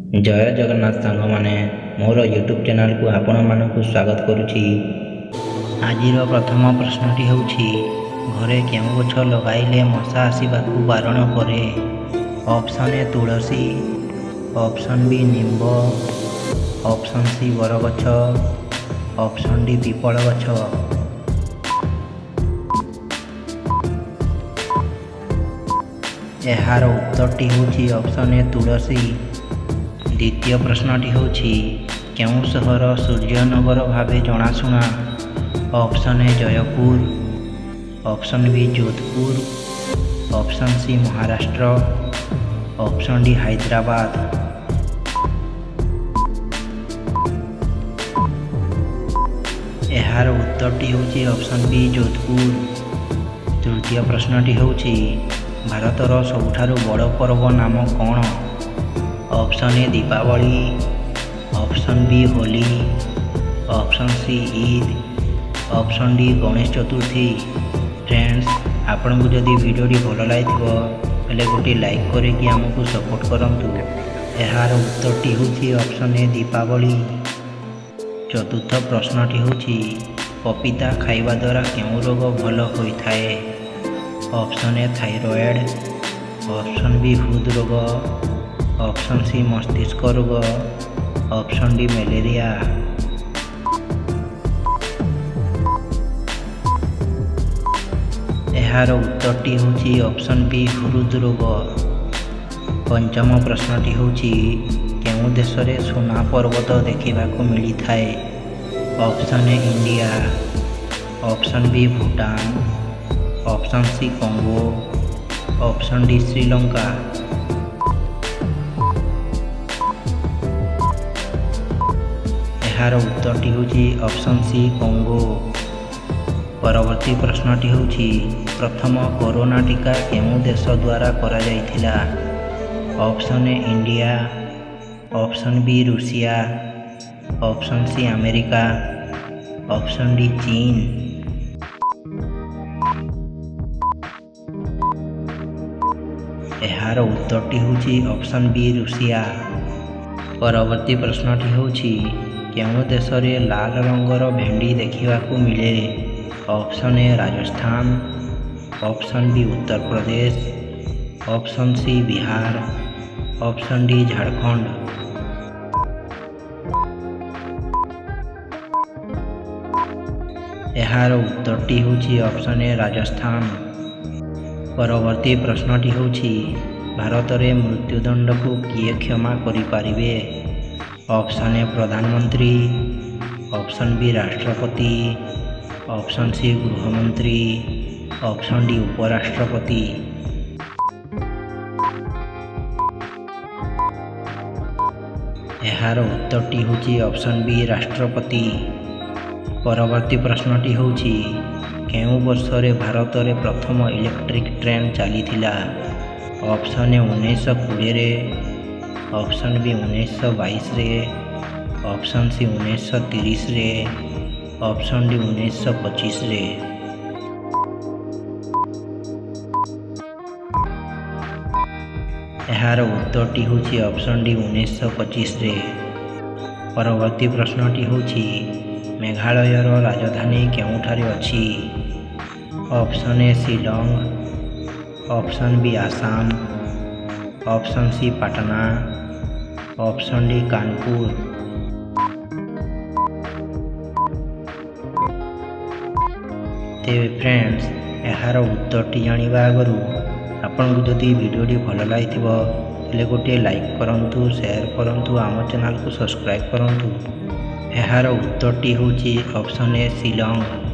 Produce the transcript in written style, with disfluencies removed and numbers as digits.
जय जगन्नाथ सांग मैंने मोर यूट्यूब चैनल को आपण मानक स्वागत करुछि। आज प्रथम प्रश्नटी होछि घरे केउ गछ लगाइले मशा आसवाकू बारण करे। ऑप्शन ए तुलसी, ऑप्शन बी निंब, ऑप्शन सी बरगछ, ऑप्शन डी पिपल गछ। यार उत्तरटी होछि ऑप्शन ए तुलसी। द्वितीय प्रश्नटी होछि केउ सहर सूर्यनगर भावे जनाशुना। Option A Jaipur, option B Jodhpur, option C Maharashtra, option D Hyderabad. यार उत्तरटी होछि ऑप्शन बी जोधपुर। तृतीय प्रश्नटी होछि भारतर सबुठारु बड़ पर्व नाम कौन। Option A Deepavali, option B Holi, option C Eid, option D Ganesh Chaturthi. Friends आपन को जदि वीडियोटी भल लगे गोटे लाइक करके आमको सपोर्ट करंतु। यार उत्तरटी होछि ऑप्शन ए दीपावली। चतुर्थ प्रश्नटी होछि पपीता खाइबा द्वारा केउ रोग भल होइथाए। Option A thyroid, option B हृदरोग, ऑप्शन सी मस्तिष्क रोग, ऑप्शन डी मलेरिया। यार उत्तरटी होछि ऑप्शन बी हृदरोग। पंचम प्रश्नटी होछि केउ देश रे सोना पर्वत देखिबाकू मिली थाए। Option A India, option B Bhutan, option C Congo, option D Sri Lanka. यार उत्तरटी होछि ऑप्शन सी कंगो। परवर्ती प्रश्नटी होछि प्रथम कोरोना टीका केउ देश द्वारा करा जाइथिला। Option A India, option B रूसिया, option C America, option D चीन। यार उत्तरटी होछि ऑप्शन बी रूसिया। परवर्ती प्रश्नटी होछि केउ देश रे लाल रंगर भेंडी देखिबाकू मिले। Option A Rajasthan, option B Uttar Pradesh, option C Bihar, option D Jharkhand. यार उत्तरटी होछि ऑप्शन ए राजस्थान। परवर्ती प्रश्नटी होछि भारत रे मृत्युदंड को किए क्षमा करि पारिबे। ऑप्शन ए प्रधानमंत्री, ऑप्शन बी राष्ट्रपति, ऑप्शन सी गृहमंत्री, ऑप्शन डी उपराष्ट्रपति। यार उत्तरटी होछि ऑप्शन बी राष्ट्रपति। परवर्ती प्रश्नटी होछि केउ वर्ष रे भारत रे प्रथम इलेक्ट्रिक ट्रेन चलीथिला। ऑप्शन ए 1920 रे, ऑप्शन बी 1922 रे, ऑप्शन सी 1930 रे, ऑप्शन डी 1925 रे। यार उत्तरटी होछि ऑप्शन डी 1925 रे। परवर्ती प्रश्नटी होछि मेघालयर राजधानी केउठारे अछि। Option A Shillong, option B Assam, option C Patna, option D Kanpur. तेरे फ्रेंड्स यार उत्तरटी जानिबा आगरू आपन को जदि वीडियोटी भल लागिथिबो तले गोटे लाइक करंतु, शेयर करंतु, आम चैनल को सब्सक्राइब करंतु। यार उत्तरटी होछि ऑप्शन ए शिलोंग।